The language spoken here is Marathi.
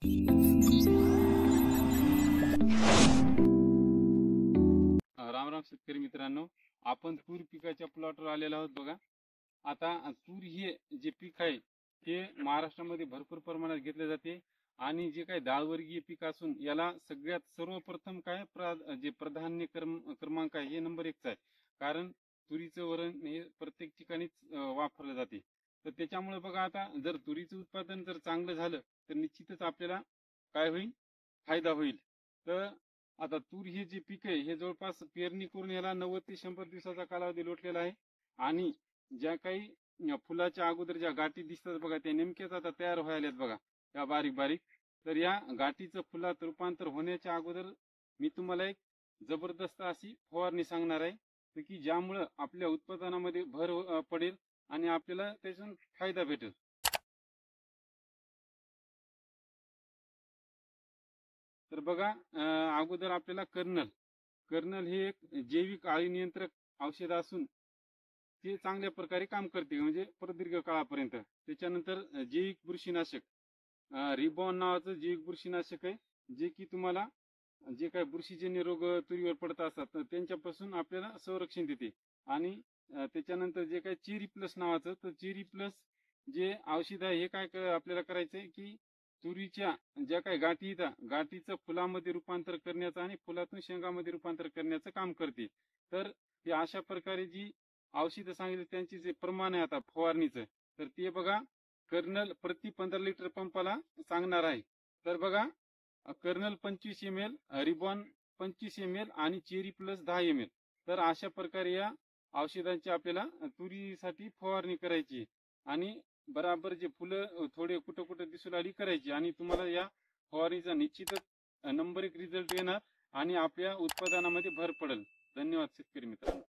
राम राम शेतकरी मित्रांनो, आपण तूर पिकाच्या प्लॉटवर आलेलो आहोत बघा. आता तूर हे जे पीक आहे ते महाराष्ट्रामध्ये भरपूर प्रमाणात घेतले जाते आणि जे काही डाळवर्गीय पीक असून याला सगळ्यात सर्वप्रथम काय जे प्राधान्य क्रमांक आहे हे नंबर 1चा आहे. कारण तुरीचं वरण हे प्रत्येक ठिकाणीच वापरलं जाते. तर त्याच्यामुळे बघा, आता जर तुरीचं उत्पादन जर चांगलं झालं तर निश्चितच आपल्याला काय होईल, फायदा होईल. तर आता तूर हे जे पीक आहे हे जवळपास पेरणी करून याला 90 ते 100 दिवसाचा कालावधी लोटलेला आहे. आणि ज्या काही फुलाच्या अगोदर ज्या गाठी दिसतात बघा, त्या नेमक्याच आता तयार व्हायल्यात बघा, या बारीक बारीक. तर या गाठीचं फुलात रूपांतर होण्याच्या अगोदर मी तुम्हाला एक जबरदस्त अशी फवारणी सांगणार आहे, तर की ज्यामुळं आपल्या उत्पादनामध्ये भर पडेल आणि आपल्याला त्याच्यातून फायदा भेटेल. तर बघा, अगोदर आपल्याला कर्नल हे एक जैविक आळी नियंत्रक औषध असून ते चांगल्या प्रकारे काम करते, म्हणजे प्रदीर्घ काळापर्यंत. त्याच्यानंतर जैविक बुरशीनाशक, रिबॉन नावाचं जैविक बुरशीनाशक आहे, जे की तुम्हाला जे काही बुरशीजन्य रोग तुरीवर पडत असतात तर त्यांच्यापासून आपल्याला संरक्षण देते. आणि त्याच्यानंतर जे काही चेरी प्लस नावाचं, तर चेरी प्लस जे औषध आहे हे काय आपल्याला करायचं आहे की तुरीच्या ज्या काही गाठी येतात गाठीचं फुलामध्ये रूपांतर करण्याचं आणि फुलातून शेंगामध्ये रूपांतर करण्याचं काम करते. तर ते अशा प्रकारे जी औषधं सांगितली त्यांची जे प्रमाण आहे आता फवारणीचं, तर ते बघा, कर्नल प्रति 15 लिटर पंपाला सांगणार आहे. तर बघा, कर्नल 25 ml, रिबॉन 25 ml आणि चेरी प्लस 10 ml. तर अशा प्रकारे या औषधांची आपल्याला तुरीसाठी फवारणी करायची आणि बराबर जे फुलं थोडे कुठं कुठं दिसू लागली करायची, आणि तुम्हाला या फवारणीचा निश्चितच नंबर 1 रिझल्ट येणार आणि आपल्या उत्पादनामध्ये भर पडेल. धन्यवाद शेतकरी मित्रांनो.